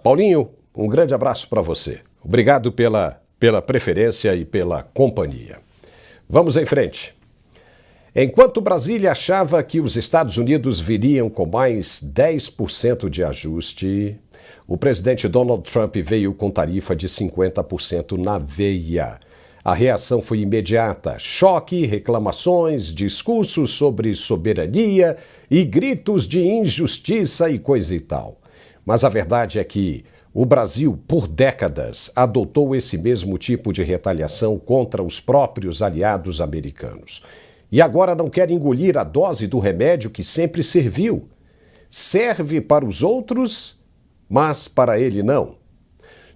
Paulinho, um grande abraço para você. Obrigado pela preferência e pela companhia. Vamos em frente. Enquanto Brasília achava que os Estados Unidos viriam com mais 10% de ajuste, o presidente Donald Trump veio com tarifa de 50% na veia. A reação foi imediata: choque, reclamações, discursos sobre soberania e gritos de injustiça e coisa e tal. Mas a verdade é que o Brasil, por décadas, adotou esse mesmo tipo de retaliação contra os próprios aliados americanos. E agora não quer engolir a dose do remédio que sempre serviu. Serve para os outros, mas para ele não.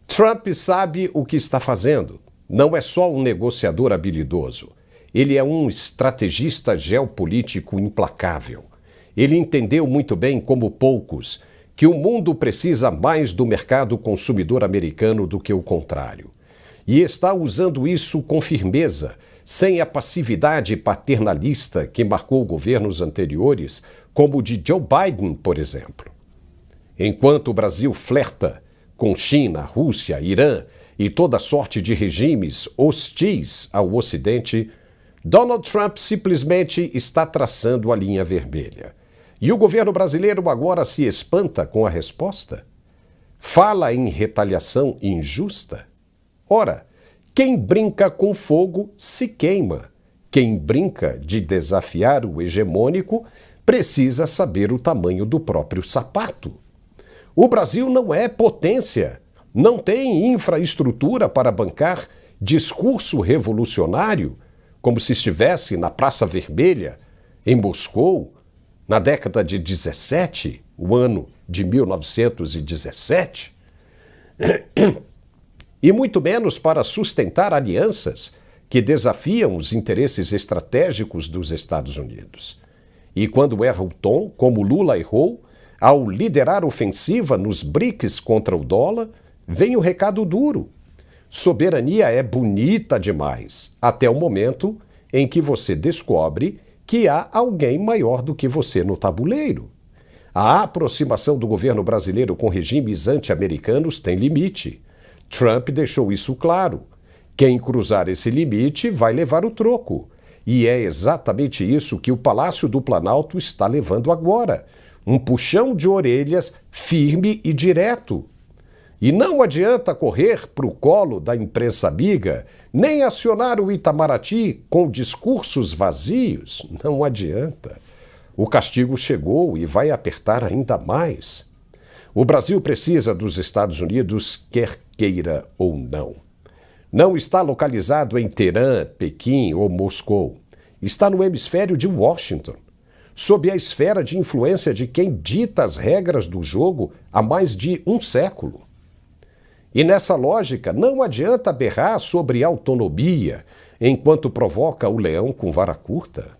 Trump sabe o que está fazendo. Não é só um negociador habilidoso. Ele é um estrategista geopolítico implacável. Ele entendeu muito bem, como poucos, que o mundo precisa mais do mercado consumidor americano do que o contrário. E está usando isso com firmeza, sem a passividade paternalista que marcou governos anteriores, como o de Joe Biden, por exemplo. Enquanto o Brasil flerta com China, Rússia, Irã e toda sorte de regimes hostis ao Ocidente, Donald Trump simplesmente está traçando a linha vermelha. E o governo brasileiro agora se espanta com a resposta? Fala em retaliação injusta? Ora, quem brinca com fogo se queima. Quem brinca de desafiar o hegemônico precisa saber o tamanho do próprio sapato. O Brasil não é potência, não tem infraestrutura para bancar discurso revolucionário, como se estivesse na Praça Vermelha, em Moscou, na década de 17, o ano de 1917. E muito menos para sustentar alianças que desafiam os interesses estratégicos dos Estados Unidos. E quando erra o tom, como Lula errou, ao liderar ofensiva nos BRICS contra o dólar, vem o recado duro. Soberania é bonita demais, até o momento em que você descobre que há alguém maior do que você no tabuleiro. A aproximação do governo brasileiro com regimes anti-americanos tem limite. Trump deixou isso claro. Quem cruzar esse limite vai levar o troco. E é exatamente isso que o Palácio do Planalto está levando agora. Um puxão de orelhas firme e direto. E não adianta correr para o colo da imprensa amiga, nem acionar o Itamaraty com discursos vazios. Não adianta. O castigo chegou e vai apertar ainda mais. O Brasil precisa dos Estados Unidos, quer queira ou não. Não está localizado em Teherã, Pequim ou Moscou. Está no hemisfério de Washington, sob a esfera de influência de quem dita as regras do jogo há mais de um século. E nessa lógica, não adianta berrar sobre autonomia enquanto provoca o leão com vara curta.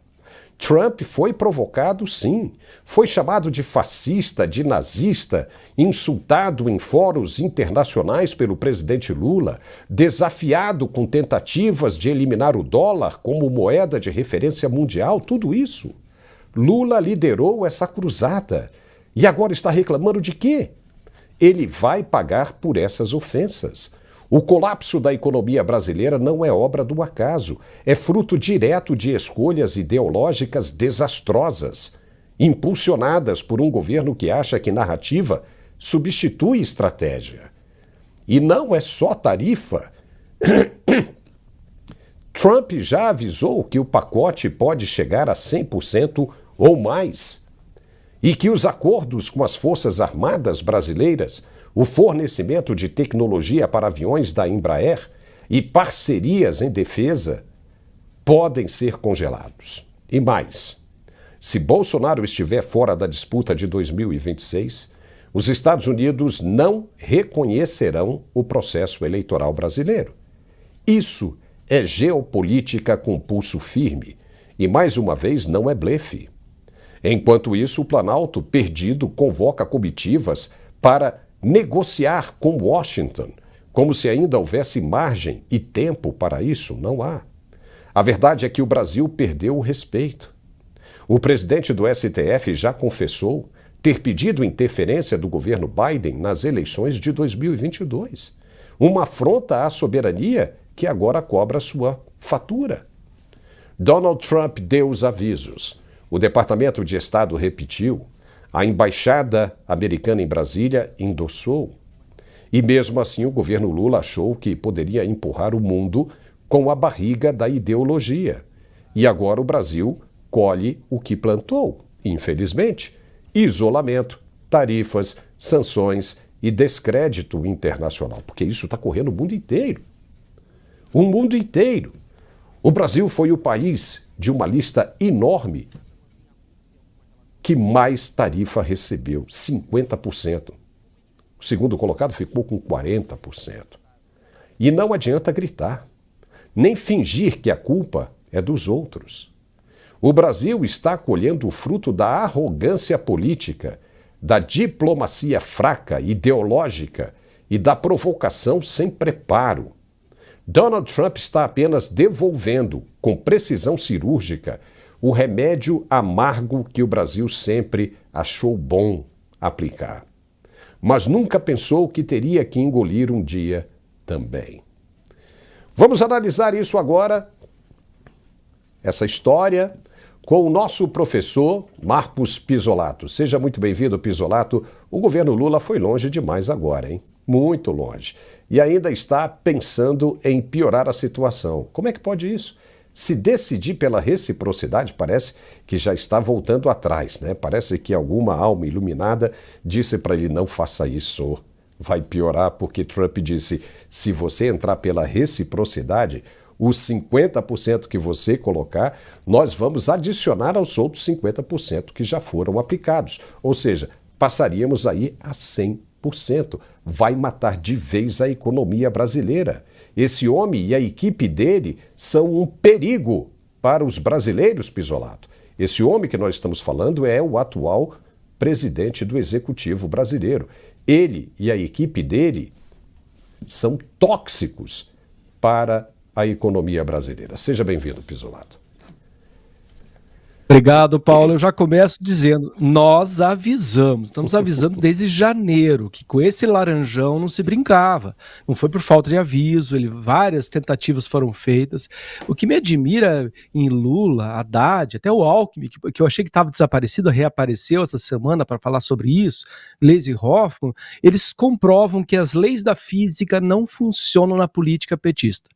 Trump foi provocado, sim. Foi chamado de fascista, de nazista, insultado em fóruns internacionais pelo presidente Lula, desafiado com tentativas de eliminar o dólar como moeda de referência mundial, tudo isso. Lula liderou essa cruzada e agora está reclamando de quê? Ele vai pagar por essas ofensas. O colapso da economia brasileira não é obra do acaso, é fruto direto de escolhas ideológicas desastrosas, impulsionadas por um governo que acha que narrativa substitui estratégia. E não é só tarifa. Trump já avisou que o pacote pode chegar a 100% ou mais, e que os acordos com as Forças Armadas brasileiras, o fornecimento de tecnologia para aviões da Embraer e parcerias em defesa podem ser congelados. E mais, se Bolsonaro estiver fora da disputa de 2026, os Estados Unidos não reconhecerão o processo eleitoral brasileiro. Isso é geopolítica com pulso firme e, mais uma vez, não é blefe. Enquanto isso, o Planalto, perdido, convoca comitivas para negociar com Washington, como se ainda houvesse margem e tempo para isso. Não há. A verdade é que o Brasil perdeu o respeito. O presidente do STF já confessou, ter pedido interferência do governo Biden nas eleições de 2022. Uma afronta à soberania que agora cobra sua fatura. Donald Trump deu os avisos. O Departamento de Estado repetiu. A embaixada americana em Brasília endossou. E mesmo assim o governo Lula achou que poderia empurrar o mundo com a barriga da ideologia. E agora o Brasil colhe o que plantou, infelizmente. Isolamento, tarifas, sanções e descrédito internacional, porque isso está correndo o mundo inteiro. O mundo inteiro. O Brasil foi o país de uma lista enorme que mais tarifa recebeu, 50%. O segundo colocado ficou com 40%. E não adianta gritar, nem fingir que a culpa é dos outros. O Brasil está colhendo o fruto da arrogância política, da diplomacia fraca, ideológica e da provocação sem preparo. Donald Trump está apenas devolvendo, com precisão cirúrgica, o remédio amargo que o Brasil sempre achou bom aplicar. Mas nunca pensou que teria que engolir um dia também. Vamos analisar isso agora, essa história, com o nosso professor Marcos Pisolato. Seja muito bem-vindo, Pisolato. O governo Lula foi longe demais agora, hein? Muito longe. E ainda está pensando em piorar a situação. Como é que pode isso? Se decidir pela reciprocidade, parece que já está voltando atrás, né? Parece que alguma alma iluminada disse para ele: não faça isso, vai piorar, porque Trump disse: se você entrar pela reciprocidade, os 50% que você colocar, nós vamos adicionar aos outros 50% que já foram aplicados. Ou seja, passaríamos aí a 100%. Vai matar de vez a economia brasileira. Esse homem e a equipe dele são um perigo para os brasileiros, Pisolato. Esse homem que nós estamos falando é o atual presidente do Executivo brasileiro. Ele e a equipe dele são tóxicos para a economia brasileira. Seja bem-vindo, Pisolato. Obrigado, Paulo. Eu já começo dizendo, nós avisamos, estamos avisando desde janeiro, que com esse laranjão não se brincava. Não foi por falta de aviso, várias tentativas foram feitas. O que me admira em Lula, Haddad, até o Alckmin, que eu achei que estava desaparecido, reapareceu essa semana para falar sobre isso, Gleisi Hoffmann, eles comprovam que as leis da física não funcionam na política petista.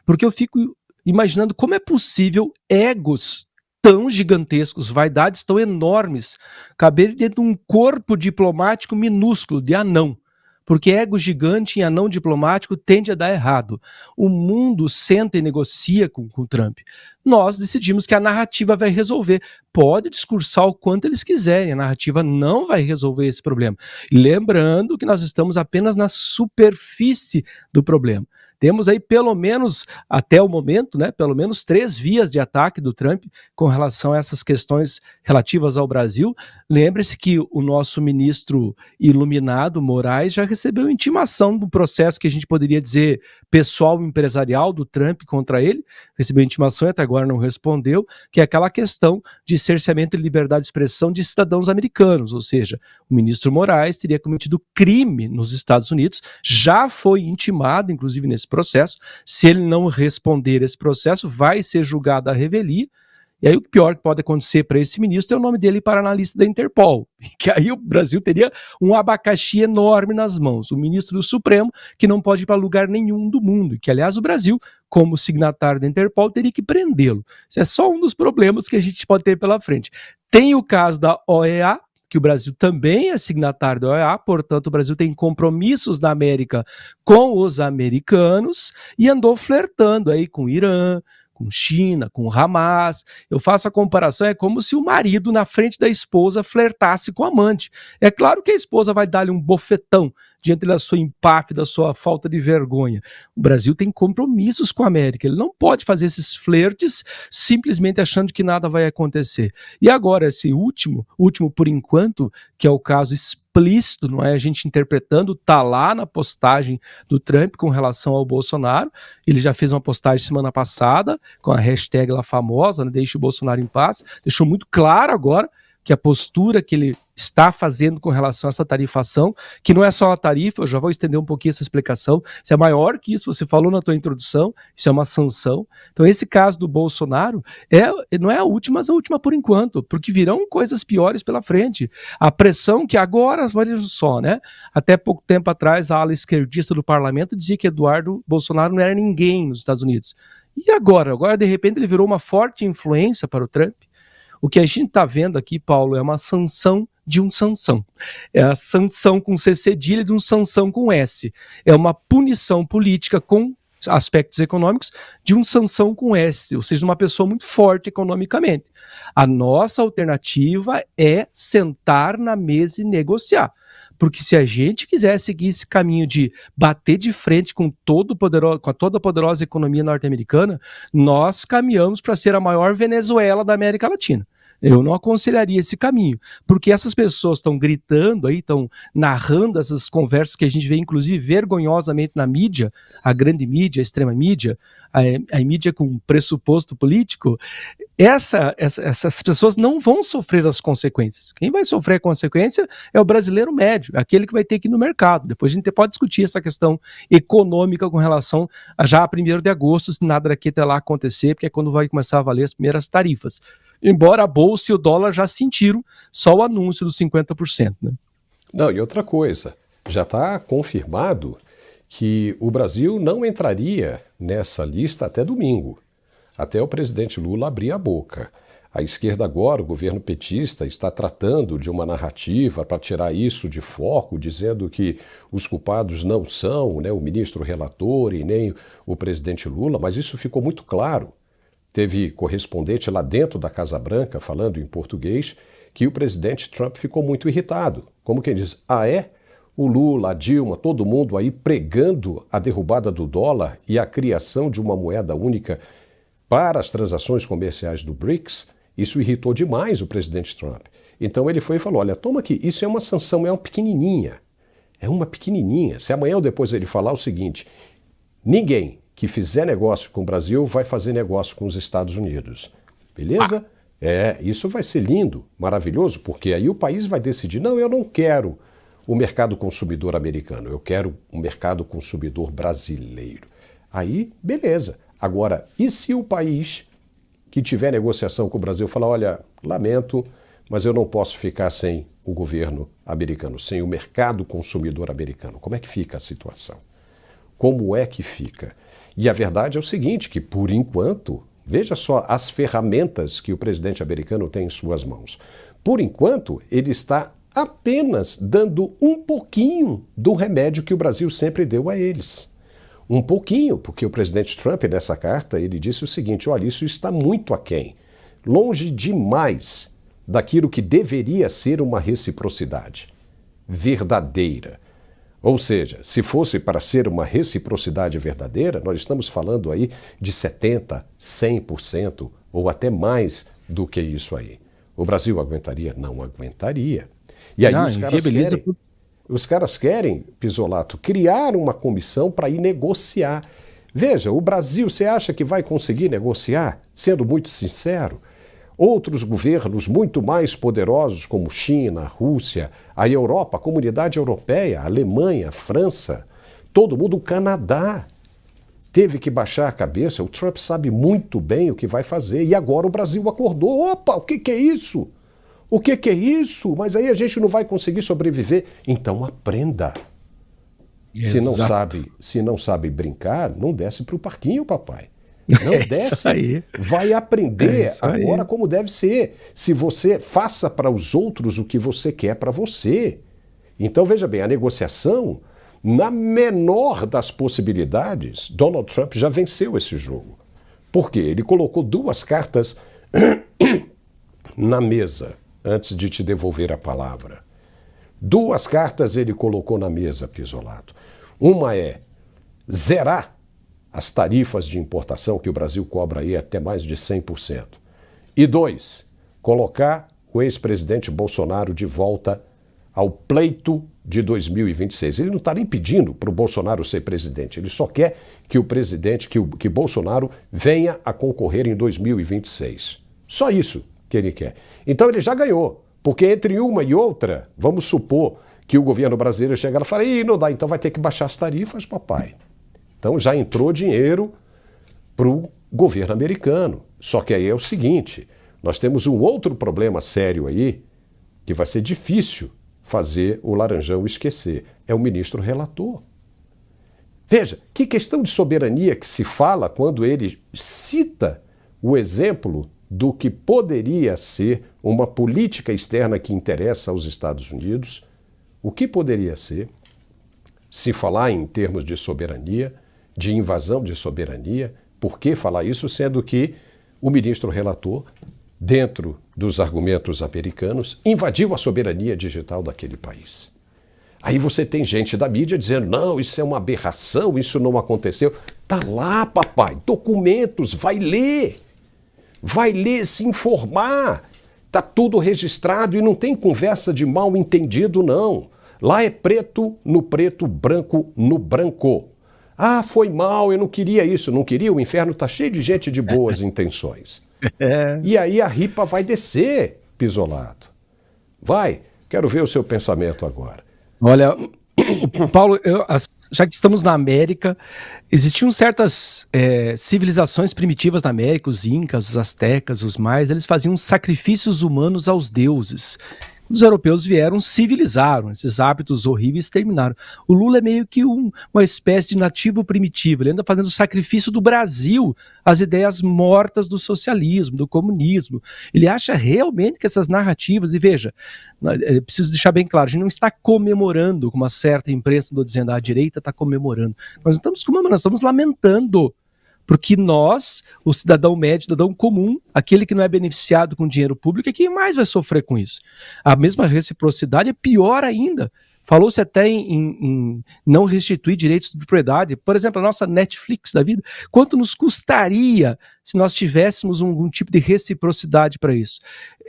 Porque eu fico imaginando como é possível egos tão gigantescos, vaidades tão enormes, caber dentro de um corpo diplomático minúsculo, de anão. Porque ego gigante em anão diplomático tende a dar errado. O mundo senta e negocia com o Trump. Nós decidimos que a narrativa vai resolver. Pode discursar o quanto eles quiserem, a narrativa não vai resolver esse problema. E lembrando que nós estamos apenas na superfície do problema. Temos aí pelo menos, até o momento, né, pelo menos 3 vias de ataque do Trump com relação a essas questões relativas ao Brasil. Lembre-se que o nosso ministro iluminado, Moraes, já recebeu intimação do processo que a gente poderia dizer pessoal empresarial do Trump contra ele, recebeu intimação e até agora não respondeu, que é aquela questão de cerceamento de liberdade de expressão de cidadãos americanos, ou seja, o ministro Moraes teria cometido crime nos Estados Unidos, já foi intimado, inclusive nesse processo. Se ele não responder esse processo, vai ser julgado à revelia. E aí o pior que pode acontecer para esse ministro é o nome dele para na lista da Interpol, que aí o Brasil teria um abacaxi enorme nas mãos. O ministro do Supremo, que não pode ir para lugar nenhum do mundo, e que aliás o Brasil, como signatário da Interpol, teria que prendê-lo. Isso é só um dos problemas que a gente pode ter pela frente. Tem o caso da OEA, que o Brasil também é signatário da OEA, portanto o Brasil tem compromissos na América com os americanos e andou flertando aí com o Irã, com China, com o Hamas. Eu faço a comparação, é como se o marido na frente da esposa flertasse com o amante. É claro que a esposa vai dar-lhe um bofetão diante da sua empáfia, da sua falta de vergonha. O Brasil tem compromissos com a América, ele não pode fazer esses flertes simplesmente achando que nada vai acontecer. E agora esse último por enquanto, que é o caso explícito, não é a gente interpretando, tá lá na postagem do Trump com relação ao Bolsonaro. Ele já fez uma postagem semana passada com a hashtag lá famosa, né, deixa o Bolsonaro em paz, deixou muito claro agora que a postura que ele está fazendo com relação a essa tarifação, que não é só uma tarifa, eu já vou estender um pouquinho essa explicação, isso é maior que isso, você falou na tua introdução, isso é uma sanção. Então esse caso do Bolsonaro não é a última, mas a última por enquanto, porque virão coisas piores pela frente. A pressão que agora, vejam só, né? Até pouco tempo atrás, a ala esquerdista do parlamento dizia que Eduardo Bolsonaro não era ninguém nos Estados Unidos. E agora? Agora, de repente, ele virou uma forte influência para o Trump. O que a gente está vendo aqui, Paulo, é uma sanção de um Sansão. É a sanção com C cedilha de um Sansão com S. É uma punição política com aspectos econômicos de um Sansão com S, ou seja, uma pessoa muito forte economicamente. A nossa alternativa é sentar na mesa e negociar. Porque se a gente quiser seguir esse caminho de bater de frente com a toda poderosa economia norte-americana, nós caminhamos para ser a maior Venezuela da América Latina. Eu não aconselharia esse caminho, porque essas pessoas estão gritando aí, estão narrando essas conversas que a gente vê, inclusive, vergonhosamente na mídia, a grande mídia, a extrema mídia, a mídia com pressuposto político. Essas pessoas não vão sofrer as consequências. Quem vai sofrer a consequência é o brasileiro médio, aquele que vai ter que ir no mercado. Depois a gente pode discutir essa questão econômica com relação a já a 1º de agosto, se nada daqui até lá acontecer, porque é quando vai começar a valer as primeiras tarifas. Embora a bolsa e o dólar já sentiram só o anúncio dos 50%. Né? Não, e outra coisa, já está confirmado que o Brasil não entraria nessa lista até domingo, até o presidente Lula abrir a boca. A esquerda agora, o governo petista, está tratando de uma narrativa para tirar isso de foco, dizendo que os culpados não são, né, o ministro relator e nem o presidente Lula, mas isso ficou muito claro. Teve correspondente lá dentro da Casa Branca, falando em português, que o presidente Trump ficou muito irritado. Como quem diz, o Lula, a Dilma, todo mundo aí pregando a derrubada do dólar e a criação de uma moeda única para as transações comerciais do BRICS, isso irritou demais o presidente Trump. Então ele foi e falou, olha, toma aqui, isso é uma sanção, é uma pequenininha. É uma pequenininha. Se amanhã ou depois ele falar o seguinte, ninguém que fizer negócio com o Brasil vai fazer negócio com os Estados Unidos. Beleza? Isso vai ser lindo, maravilhoso, porque aí o país vai decidir, não, eu não quero o mercado consumidor americano, eu quero o mercado consumidor brasileiro. Aí, beleza. Agora, e se o país que tiver negociação com o Brasil falar, olha, lamento, mas eu não posso ficar sem o governo americano, sem o mercado consumidor americano? Como é que fica a situação? Como é que fica? E a verdade é o seguinte, que por enquanto, veja só as ferramentas que o presidente americano tem em suas mãos. Por enquanto, ele está apenas dando um pouquinho do remédio que o Brasil sempre deu a eles. Um pouquinho, porque o presidente Trump, nessa carta, ele disse o seguinte, olha, isso está muito aquém, longe demais daquilo que deveria ser uma reciprocidade verdadeira. Ou seja, se fosse para ser uma reciprocidade verdadeira, nós estamos falando aí de 70%, 100% ou até mais do que isso aí. O Brasil aguentaria? Não aguentaria. E aí os caras querem, Pisolato, criar uma comissão para ir negociar. Veja, o Brasil, você acha que vai conseguir negociar? Sendo muito sincero, outros governos muito mais poderosos como China, Rússia, a Europa, a comunidade europeia, a Alemanha, a França, todo mundo, o Canadá, teve que baixar a cabeça. O Trump sabe muito bem o que vai fazer e agora o Brasil acordou. Opa, o que é isso? O que é isso? Mas aí a gente não vai conseguir sobreviver. Então aprenda. Exato. Se não sabe brincar, não desce para o parquinho, papai. Não desce, vai aprender agora como deve ser. Se você faça para os outros o que você quer para você. Então veja bem, a negociação, na menor das possibilidades, Donald Trump já venceu esse jogo. Por quê? Ele colocou 2 cartas na mesa antes de te devolver a palavra. 2 cartas ele colocou na mesa, Pisolato. Uma é zerar as tarifas de importação que o Brasil cobra aí até mais de 100%. E 2, colocar o ex-presidente Bolsonaro de volta ao pleito de 2026. Ele não está nem pedindo para o Bolsonaro ser presidente, ele só quer que o presidente, que Bolsonaro venha a concorrer em 2026. Só isso que ele quer. Então ele já ganhou, Porque entre uma e outra, vamos supor que o governo brasileiro chegar e falar, não dá, então vai ter que baixar as tarifas, papai. Então já entrou dinheiro para o governo americano. Só que aí é o seguinte, nós temos um outro problema sério aí, que vai ser difícil fazer o Laranjão esquecer. É o ministro relator. Veja, que questão de soberania que se fala quando ele cita o exemplo do que poderia ser uma política externa que interessa aos Estados Unidos. O que poderia ser, se falar em termos de soberania, de invasão de soberania, por que falar isso, sendo que o ministro relator, dentro dos argumentos americanos, invadiu a soberania digital daquele país. Aí você tem gente da mídia dizendo, não, isso é uma aberração, isso não aconteceu. Tá lá, papai, documentos, vai ler, se informar. Tá tudo registrado e não tem conversa de mal entendido, não. Lá é preto no preto, branco no branco. Ah, foi mal, eu não queria isso, não queria, o inferno tá cheio de gente de boas intenções. E aí a ripa vai descer, pisolado. Vai, quero ver o seu pensamento agora. Olha, Paulo, já que estamos na América, existiam certas civilizações primitivas na América, os incas, os astecas, os maias, eles faziam sacrifícios humanos aos deuses. Os europeus vieram, civilizaram, esses hábitos horríveis terminaram. O Lula é meio que uma espécie de nativo primitivo, ele anda fazendo o sacrifício do Brasil às ideias mortas do socialismo, do comunismo. Ele acha realmente que essas narrativas, e veja, preciso deixar bem claro, a gente não está comemorando, como uma certa imprensa andou dizendo, a direita está comemorando. Nós não estamos comemorando, nós estamos lamentando. Porque nós, o cidadão médio, cidadão comum, aquele que não é beneficiado com dinheiro público, é quem mais vai sofrer com isso. A mesma reciprocidade é pior ainda. Falou-se até em não restituir direitos de propriedade. Por exemplo, a nossa Netflix da vida. Quanto nos custaria se nós tivéssemos algum tipo de reciprocidade para isso?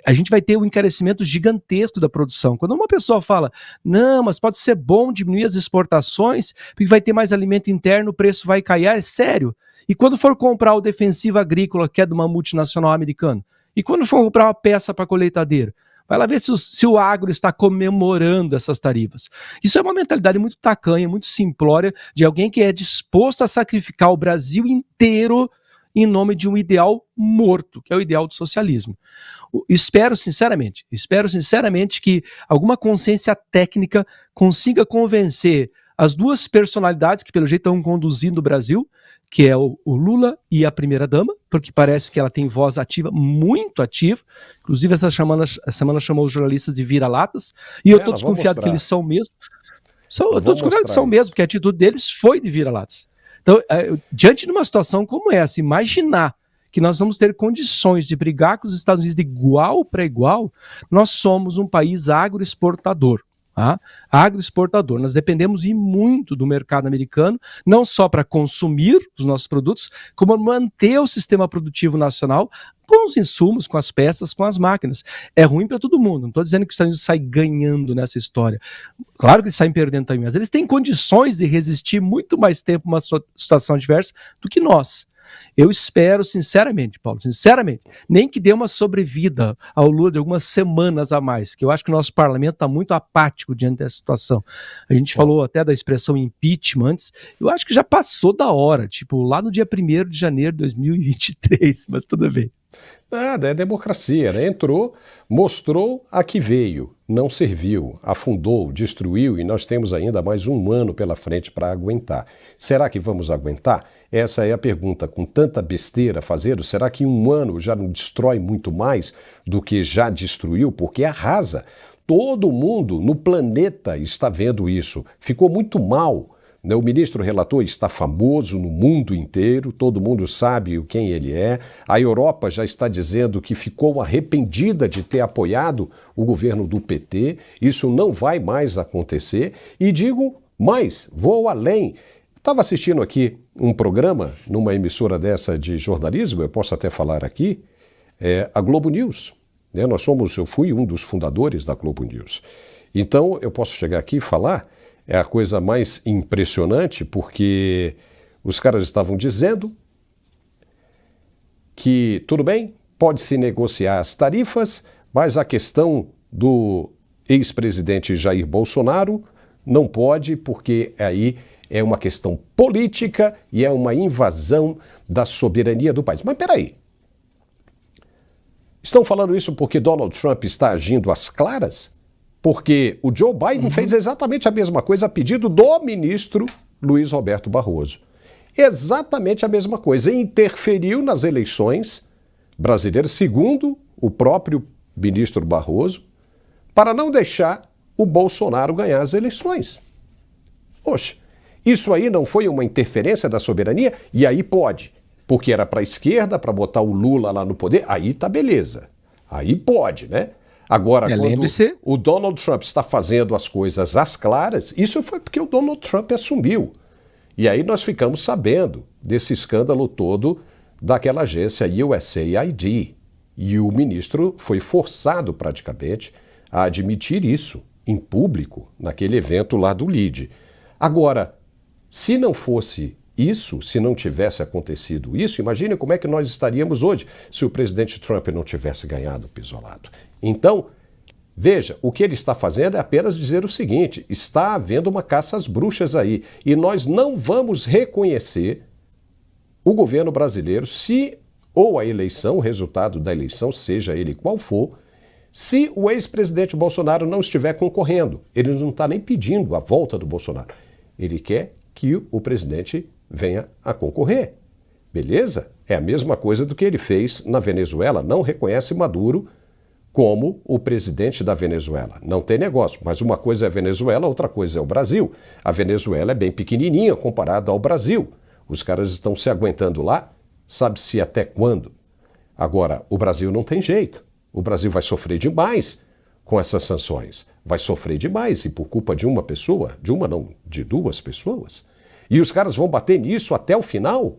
A gente vai ter um encarecimento gigantesco da produção. Quando uma pessoa fala, não, mas pode ser bom diminuir as exportações, porque vai ter mais alimento interno, o preço vai cair, é sério. E quando for comprar o defensivo agrícola, que é de uma multinacional americana? E quando for comprar uma peça para colheitadeira? Vai lá ver se o agro está comemorando essas tarifas. Isso é uma mentalidade muito tacanha, muito simplória, de alguém que é disposto a sacrificar o Brasil inteiro em nome de um ideal morto, que é o ideal do socialismo. Espero sinceramente que alguma consciência técnica consiga convencer as duas personalidades que pelo jeito estão conduzindo o Brasil, que é o Lula e a primeira-dama, porque parece que ela tem voz ativa, muito ativa. Inclusive, essa semana chamou os jornalistas de vira-latas, e eu estou desconfiado que eles são mesmo. Eu estou desconfiado que são mesmo, porque a atitude deles foi de vira-latas. Então, diante de uma situação como essa, imaginar que nós vamos ter condições de brigar com os Estados Unidos de igual para igual, nós somos um país agroexportador. Agroexportador, nós dependemos muito do mercado americano, não só para consumir os nossos produtos, como manter o sistema produtivo nacional com os insumos, com as peças, com as máquinas. É ruim para todo mundo, não estou dizendo que os Estados Unidos saem ganhando nessa história, claro que eles saem perdendo também, mas eles têm condições de resistir muito mais tempo a uma situação adversa do que nós. Eu espero, sinceramente, Paulo, nem que dê uma sobrevida ao Lula de algumas semanas a mais, que eu acho que o nosso parlamento está muito apático diante dessa situação. A gente falou até da expressão impeachment antes, eu acho que já passou da hora, tipo, lá no dia 1º de janeiro de 2023, mas tudo bem. Nada, é democracia, né? Entrou, mostrou a que veio, não serviu, afundou, destruiu e nós temos ainda mais um ano pela frente para aguentar. Será que vamos aguentar? Essa é a pergunta. Com tanta besteira fazendo, será que um ano já não destrói muito mais do que já destruiu? Porque arrasa. Todo mundo no planeta está vendo isso. Ficou muito mal. O ministro relator está famoso no mundo inteiro, todo mundo sabe quem ele é. A Europa já está dizendo que ficou arrependida de ter apoiado o governo do PT. Isso não vai mais acontecer. E digo mais, vou além. Estava assistindo aqui um programa numa emissora dessa de jornalismo, eu posso até falar aqui, a Globo News. Eu fui um dos fundadores da Globo News. Então eu posso chegar aqui e falar. É a coisa mais impressionante, porque os caras estavam dizendo que, tudo bem, pode-se negociar as tarifas, mas a questão do ex-presidente Jair Bolsonaro não pode, porque aí é uma questão política e é uma invasão da soberania do país. Mas peraí, estão falando isso porque Donald Trump está agindo às claras? Porque o Joe Biden fez exatamente a mesma coisa a pedido do ministro Luiz Roberto Barroso. Exatamente a mesma coisa. Interferiu nas eleições brasileiras, segundo o próprio ministro Barroso, para não deixar o Bolsonaro ganhar as eleições. Poxa, isso aí não foi uma interferência da soberania? E aí pode, porque era para a esquerda, para botar o Lula lá no poder, aí tá beleza. Aí pode, né? Agora, quando o Donald Trump está fazendo as coisas às claras, isso foi porque o Donald Trump assumiu. E aí nós ficamos sabendo desse escândalo todo daquela agência USAID. E o ministro foi forçado praticamente a admitir isso em público, naquele evento lá do LIDE. Agora, se não fosse isso, se não tivesse acontecido isso, imagine como é que nós estaríamos hoje se o presidente Trump não tivesse ganhado o Pisolato. Então, veja, o que ele está fazendo é apenas dizer o seguinte: está havendo uma caça às bruxas aí e nós não vamos reconhecer o governo brasileiro se ou a eleição, o resultado da eleição, seja ele qual for, se o ex-presidente Bolsonaro não estiver concorrendo. Ele não está nem pedindo a volta do Bolsonaro. Ele quer que o presidente venha a concorrer. Beleza? É a mesma coisa do que ele fez na Venezuela. Não reconhece Maduro como o presidente da Venezuela. Não tem negócio, mas uma coisa é a Venezuela, outra coisa é o Brasil. A Venezuela é bem pequenininha comparada ao Brasil. Os caras estão se aguentando lá, sabe-se até quando. Agora, o Brasil não tem jeito. O Brasil vai sofrer demais com essas sanções. Vai sofrer demais, e por culpa de uma pessoa, de uma não, de duas pessoas. E os caras vão bater nisso até o final?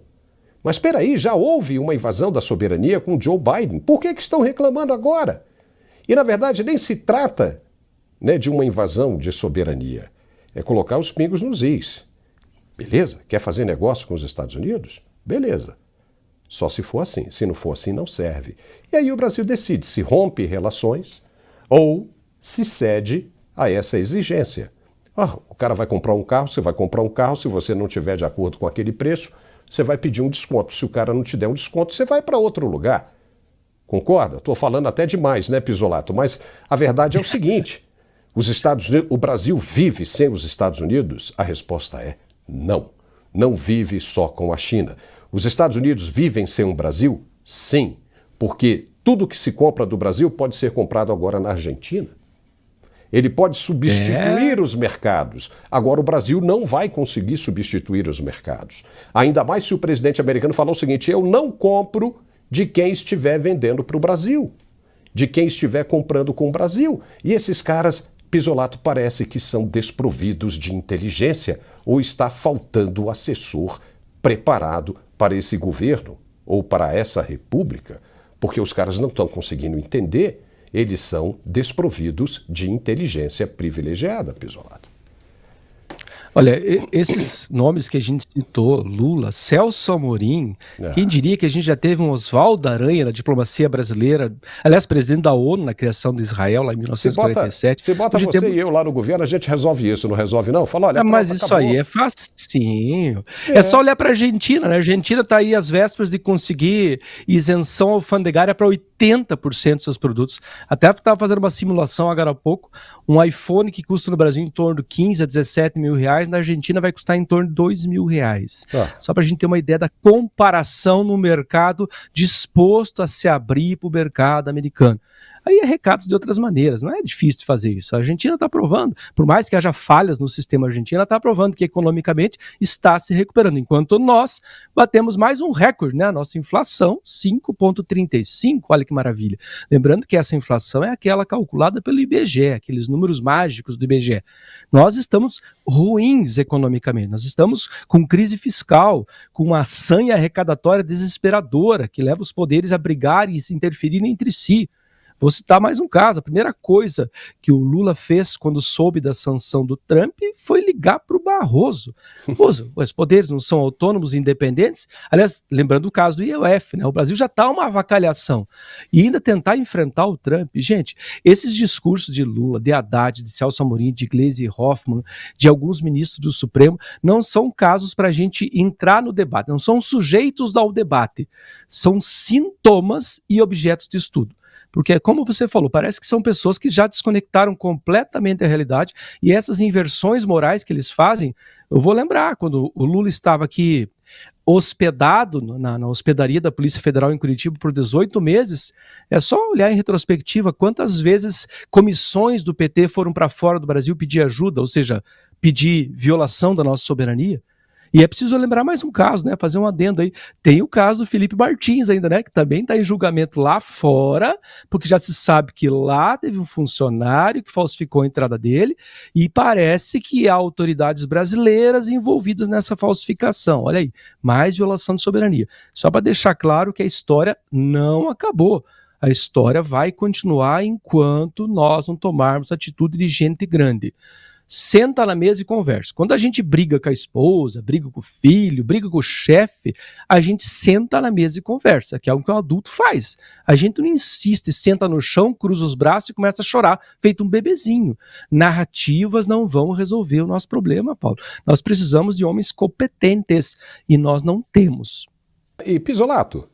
Mas espera aí, já houve uma invasão da soberania com Joe Biden. Por que estão reclamando agora? E, na verdade, nem se trata, né, de uma invasão de soberania. É colocar os pingos nos is. Beleza? Quer fazer negócio com os Estados Unidos? Beleza. Só se for assim. Se não for assim, não serve. E aí o Brasil decide se rompe relações ou se cede a essa exigência. O cara vai comprar um carro, você vai comprar um carro, se você não tiver de acordo com aquele preço, você vai pedir um desconto. Se o cara não te der um desconto, você vai para outro lugar. Concorda? Estou falando até demais, né, Pisolato? Mas a verdade é o seguinte: os Estados Unidos, o Brasil vive sem os Estados Unidos? A resposta é não. Não vive só com a China. Os Estados Unidos vivem sem o Brasil? Sim, porque tudo que se compra do Brasil pode ser comprado agora na Argentina. Ele pode substituir os mercados. Agora o Brasil não vai conseguir substituir os mercados. Ainda mais se o presidente americano falar o seguinte: eu não compro de quem estiver vendendo para o Brasil, de quem estiver comprando com o Brasil. E esses caras, Pisolato, parece que são desprovidos de inteligência ou está faltando assessor preparado para esse governo ou para essa república, porque os caras não estão conseguindo entender. Eles são desprovidos de inteligência privilegiada, Pisolato. Olha, esses nomes que a gente citou, Lula, Celso Amorim, quem diria que a gente já teve um Oswaldo Aranha na diplomacia brasileira, aliás, presidente da ONU na criação de Israel, lá em 1947. Se bota você e eu lá no governo, a gente resolve isso, não resolve não? Fala, olha, mas isso acabou. Aí é facinho. É só olhar para a Argentina, né? A Argentina está aí às vésperas de conseguir isenção alfandegária para 80% dos seus produtos. Até estava fazendo uma simulação agora há pouco, um iPhone que custa no Brasil em torno de 15 a 17 mil reais, na Argentina vai custar em torno de 2 mil reais. Só para a gente ter uma ideia da comparação no mercado disposto a se abrir para o mercado americano. Aí é recados de outras maneiras, não é difícil de fazer isso. A Argentina está provando, por mais que haja falhas no sistema argentino, ela está provando que economicamente está se recuperando, enquanto nós batemos mais um recorde, né? A nossa inflação, 5,35, olha que maravilha. Lembrando que essa inflação é aquela calculada pelo IBGE, aqueles números mágicos do IBGE. Nós estamos ruins economicamente, nós estamos com crise fiscal, com uma sanha arrecadatória desesperadora, que leva os poderes a brigarem e se interferirem entre si. Vou citar mais um caso. A primeira coisa que o Lula fez quando soube da sanção do Trump foi ligar para o Barroso. Barroso, os poderes não são autônomos e independentes? Aliás, lembrando o caso do IOF, né? O Brasil já está uma avacalhação. E ainda tentar enfrentar o Trump. Gente, esses discursos de Lula, de Haddad, de Celso Amorim, de Gleisi Hoffmann, de alguns ministros do Supremo, não são casos para a gente entrar no debate, não são sujeitos ao debate, são sintomas e objetos de estudo. Porque, como você falou, parece que são pessoas que já desconectaram completamente da realidade, e essas inversões morais que eles fazem, eu vou lembrar, quando o Lula estava aqui hospedado na hospedaria da Polícia Federal em Curitiba por 18 meses, é só olhar em retrospectiva quantas vezes comissões do PT foram para fora do Brasil pedir ajuda, ou seja, pedir violação da nossa soberania. E é preciso lembrar mais um caso, né? Fazer um adendo aí. Tem o caso do Felipe Martins ainda, né? Que também está em julgamento lá fora, porque já se sabe que lá teve um funcionário que falsificou a entrada dele e parece que há autoridades brasileiras envolvidas nessa falsificação. Olha aí, mais violação de soberania. Só para deixar claro que a história não acabou. A história vai continuar enquanto nós não tomarmos atitude de gente grande. Senta na mesa e conversa. Quando a gente briga com a esposa, briga com o filho, briga com o chefe, a gente senta na mesa e conversa, que é algo que um adulto faz. A gente não insiste, senta no chão, cruza os braços e começa a chorar, feito um bebezinho. Narrativas não vão resolver o nosso problema, Paulo. Nós precisamos de homens competentes e nós não temos. E Pisolato,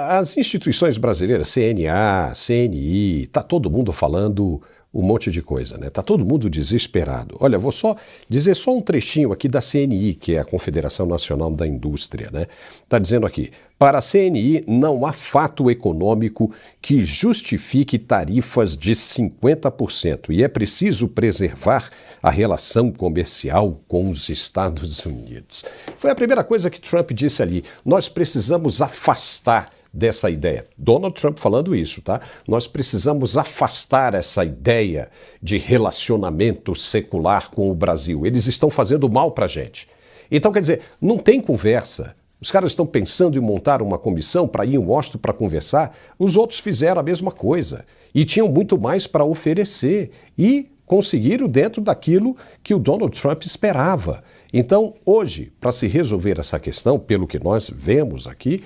as instituições brasileiras, CNA, CNI, está todo mundo falando um monte de coisa, né? Tá todo mundo desesperado. Olha, vou só dizer um trechinho aqui da CNI, que é a Confederação Nacional da Indústria, né? Tá dizendo aqui: para a CNI não há fato econômico que justifique tarifas de 50% e é preciso preservar a relação comercial com os Estados Unidos. Foi a primeira coisa que Trump disse ali. Nós precisamos afastar dessa ideia. Donald Trump falando isso, tá? Nós precisamos afastar essa ideia de relacionamento secular com o Brasil. Eles estão fazendo mal pra gente. Então, quer dizer, não tem conversa. Os caras estão pensando em montar uma comissão para ir em Washington para conversar. Os outros fizeram a mesma coisa e tinham muito mais para oferecer e conseguiram dentro daquilo que o Donald Trump esperava. Então, hoje, para se resolver essa questão, pelo que nós vemos aqui,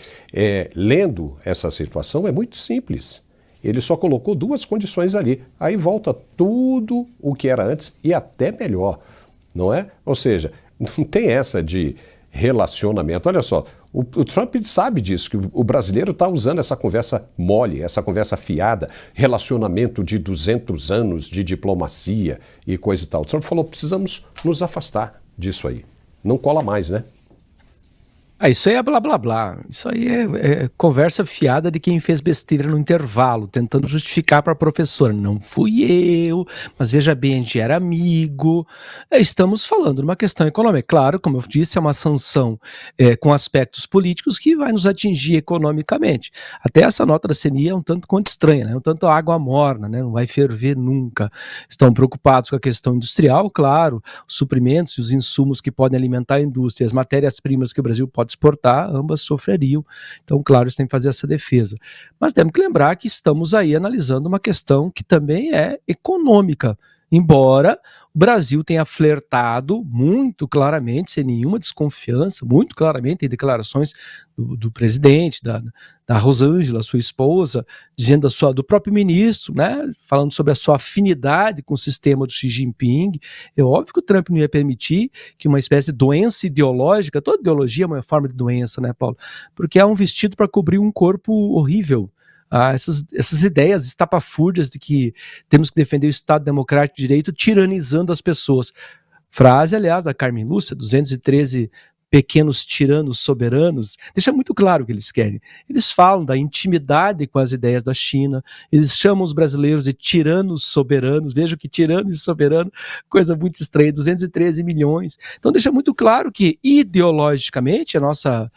lendo essa situação, é muito simples. Ele só colocou duas condições ali. Aí volta tudo o que era antes e até melhor, não é? Ou seja, não tem essa de relacionamento. Olha só, o Trump sabe disso, que o brasileiro está usando essa conversa mole, essa conversa fiada, relacionamento de 200 anos de diplomacia e coisa e tal. O Trump falou, precisamos nos afastar disso aí. Não cola mais, né? Isso aí é blá blá blá. Isso aí é conversa fiada de quem fez besteira no intervalo, tentando justificar para a professora. Não fui eu, mas veja bem, a gente era amigo. Estamos falando de uma questão econômica. Claro, como eu disse, é uma sanção com aspectos políticos que vai nos atingir economicamente. Até essa nota da CNI é um tanto quanto estranha, né? Um tanto água morna, né? Não vai ferver nunca. Estão preocupados com a questão industrial, claro, os suprimentos e os insumos que podem alimentar a indústria, as matérias-primas que o Brasil pode exportar, ambas sofreriam. Então, claro, eles têm que fazer essa defesa. Mas temos que lembrar que estamos aí analisando uma questão que também é econômica, embora o Brasil tenha flertado muito claramente, sem nenhuma desconfiança, muito claramente em declarações do presidente, da Rosângela, sua esposa, dizendo do próprio ministro, né, falando sobre a sua afinidade com o sistema do Xi Jinping. É óbvio que o Trump não ia permitir que uma espécie de doença ideológica, toda ideologia é uma forma de doença, né, Paulo? Porque é um vestido para cobrir um corpo horrível. Essas ideias estapafúrdias de que temos que defender o Estado Democrático de Direito tiranizando as pessoas. Frase, aliás, da Carmen Lúcia, 213 pequenos tiranos soberanos, deixa muito claro o que eles querem. Eles falam da intimidade com as ideias da China, eles chamam os brasileiros de tiranos soberanos, veja que tirano e soberano, coisa muito estranha, 213 milhões. Então deixa muito claro que ideologicamente a nossa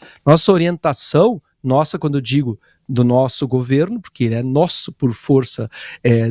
orientação, nossa quando eu digo do nosso governo, porque ele é nosso por força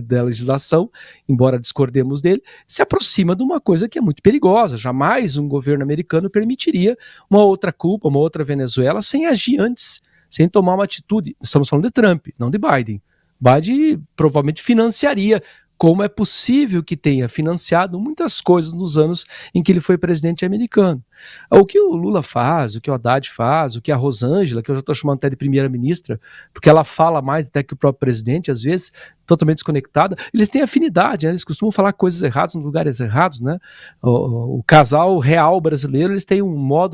da legislação, embora discordemos dele, se aproxima de uma coisa que é muito perigosa. Jamais um governo americano permitiria uma outra Cuba, uma outra Venezuela, sem agir antes, sem tomar uma atitude. Estamos falando de Trump, não de Biden. Biden provavelmente financiaria, como é possível que tenha financiado muitas coisas nos anos em que ele foi presidente americano. O que o Lula faz, o que o Haddad faz, o que a Rosângela, que eu já estou chamando até de primeira-ministra, porque ela fala mais até que o próprio presidente, às vezes, totalmente desconectada, eles têm afinidade, né? Eles costumam falar coisas erradas nos lugares errados, né? O casal real brasileiro, eles têm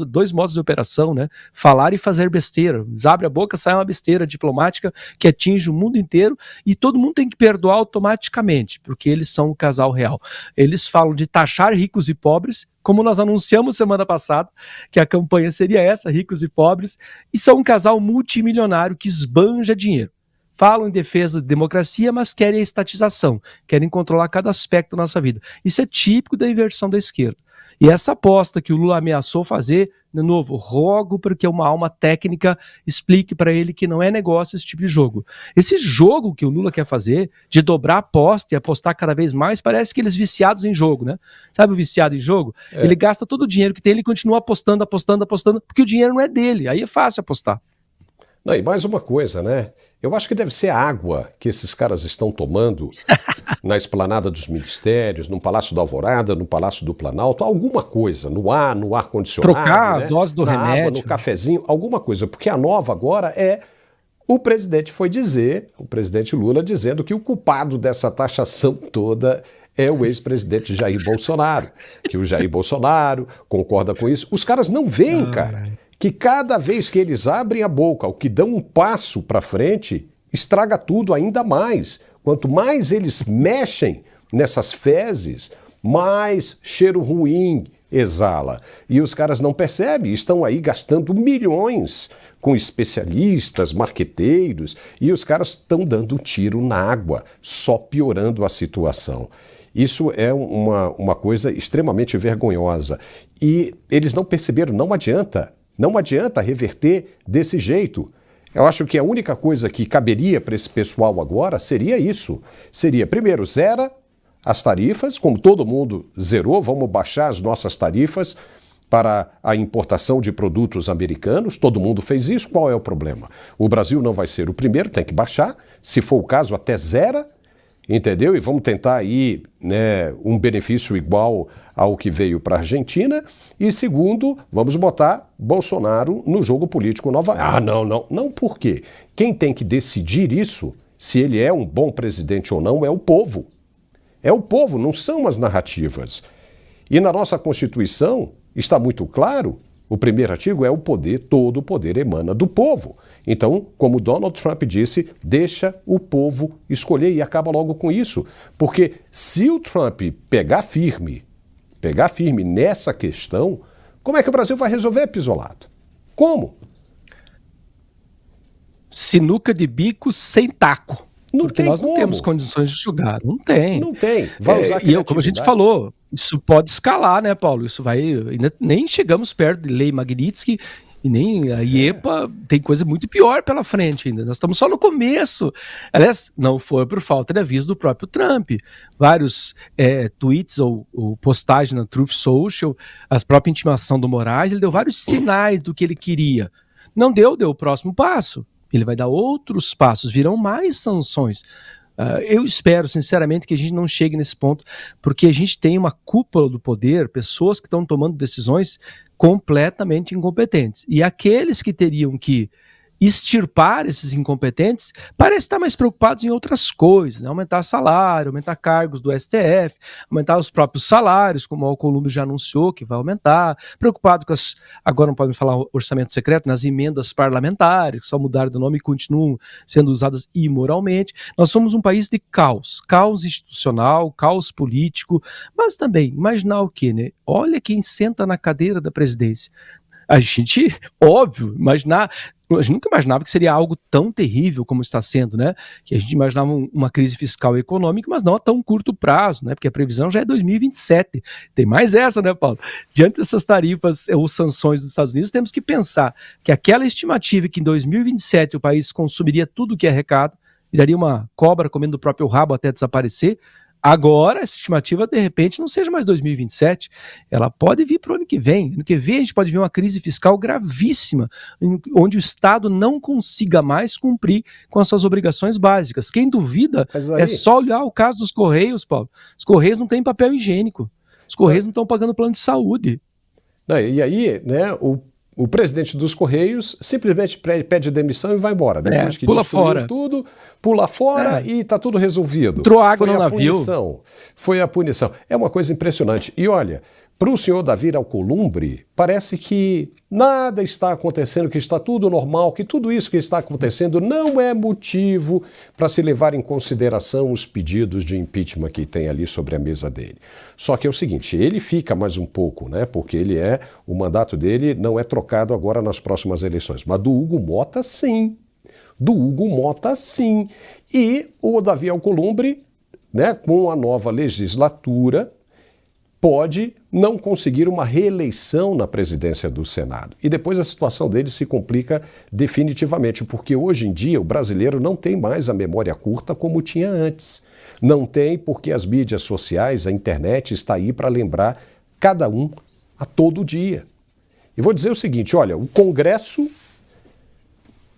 dois modos de operação, né? Falar e fazer besteira. Eles abrem a boca, sai uma besteira diplomática que atinge o mundo inteiro e todo mundo tem que perdoar automaticamente, porque eles são o casal real. Eles falam de taxar ricos e pobres, como nós anunciamos semana passada, que a campanha seria essa, ricos e pobres, e são um casal multimilionário que esbanja dinheiro. Falam em defesa da democracia, mas querem a estatização, querem controlar cada aspecto da nossa vida. Isso é típico da inversão da esquerda. E essa aposta que o Lula ameaçou fazer, de novo, rogo para que uma alma técnica explique para ele que não é negócio esse tipo de jogo. Esse jogo que o Lula quer fazer, de dobrar a aposta e apostar cada vez mais, parece que eles viciados em jogo, né? Sabe o viciado em jogo? É. Ele gasta todo o dinheiro que tem, ele continua apostando, porque o dinheiro não é dele, aí é fácil apostar. Não, e mais uma coisa, né? Eu acho que deve ser a água que esses caras estão tomando na esplanada dos ministérios, no Palácio da Alvorada, no Palácio do Planalto, alguma coisa, no ar-condicionado, trocar né? a dose do na remédio, água, no cafezinho, alguma coisa. Porque a nova agora é o presidente Lula dizendo que o culpado dessa taxação toda é o ex-presidente Jair Bolsonaro, que o Jair Bolsonaro concorda com isso. Os caras não veem, cara, que cada vez que eles abrem a boca, ou que dão um passo para frente, estraga tudo ainda mais. Quanto mais eles mexem nessas fezes, mais cheiro ruim exala. E os caras não percebem, estão aí gastando milhões com especialistas, marqueteiros, e os caras estão dando um tiro na água, só piorando a situação. Isso é uma coisa extremamente vergonhosa. E eles não perceberam, não adianta reverter desse jeito. Eu acho que a única coisa que caberia para esse pessoal agora seria isso. Seria, primeiro, zera as tarifas, como todo mundo zerou, vamos baixar as nossas tarifas para a importação de produtos americanos. Todo mundo fez isso, qual é o problema? O Brasil não vai ser o primeiro, tem que baixar. Se for o caso, até zera. Entendeu? E vamos tentar aí, né, um benefício igual ao que veio para a Argentina. E segundo, vamos botar Bolsonaro no jogo político novamente. Não, por quê? Quem tem que decidir isso, se ele é um bom presidente ou não, é o povo. É o povo, não são as narrativas. E na nossa Constituição está muito claro, o primeiro artigo é o poder, todo o poder emana do povo. Então, como Donald Trump disse, deixa o povo escolher e acaba logo com isso. Porque se o Trump pegar firme nessa questão, como é que o Brasil vai resolver, Pizzolato? Como? Sinuca de bico sem taco. Não porque tem nós como. não temos condições de jogar. Não tem. Não tem. Vai usar e como a gente falou, isso pode escalar, né, Paulo? Isso vai... Ainda nem chegamos perto de lei Magnitsky. E nem a IEPA tem coisa muito pior pela frente ainda. Nós estamos só no começo. Aliás, não foi por falta de aviso do próprio Trump. Vários tweets ou postagens na Truth Social, a própria intimação do Moraes, ele deu vários sinais do que ele queria. Não deu o próximo passo. Ele vai dar outros passos, virão mais sanções. Eu espero, sinceramente, que a gente não chegue nesse ponto, porque a gente tem uma cúpula do poder, pessoas que estão tomando decisões completamente incompetentes. E aqueles que teriam que extirpar esses incompetentes parecem estar mais preocupados em outras coisas, né? Aumentar salário, aumentar cargos do STF, aumentar os próprios salários, como o Alcolumbre já anunciou que vai aumentar, preocupado com agora não podem falar orçamento secreto, nas emendas parlamentares, que só mudaram de nome e continuam sendo usadas imoralmente. Nós somos um país de caos institucional, caos político, mas também, imaginar o quê, né? Olha quem senta na cadeira da presidência. A gente, óbvio, a gente nunca imaginava que seria algo tão terrível como está sendo, né? Que a gente imaginava uma crise fiscal e econômica, mas não a tão curto prazo, né? Porque a previsão já é 2027. Tem mais essa, né, Paulo? Diante dessas tarifas ou sanções dos Estados Unidos, temos que pensar que aquela estimativa que em 2027 o país consumiria tudo o que é recado, viraria uma cobra comendo o próprio rabo até desaparecer, Agora, essa estimativa, de repente, não seja mais 2027, ela pode vir para o ano que vem. Ano que vem a gente pode ver uma crise fiscal gravíssima, onde o Estado não consiga mais cumprir com as suas obrigações básicas. Quem duvida é só olhar o caso dos Correios, Paulo. Os Correios não têm papel higiênico. Os Correios não estão pagando plano de saúde. E aí, né, o presidente dos Correios simplesmente pede demissão e vai embora. Depois que pula fora. Tudo, pula fora e está tudo resolvido. Entrou água no navio. Foi a punição. É uma coisa impressionante. E olha, para o senhor Davi Alcolumbre, parece que nada está acontecendo, que está tudo normal, que tudo isso que está acontecendo não é motivo para se levar em consideração os pedidos de impeachment que tem ali sobre a mesa dele. Só que é o seguinte, ele fica mais um pouco, né? Porque o mandato dele não é trocado agora nas próximas eleições. Mas do Hugo Mota, sim. E o Davi Alcolumbre, né, com a nova legislatura, pode não conseguir uma reeleição na presidência do Senado. E depois a situação dele se complica definitivamente, porque hoje em dia o brasileiro não tem mais a memória curta como tinha antes. Não tem porque as mídias sociais, a internet está aí para lembrar cada um a todo dia. E vou dizer o seguinte, olha, o Congresso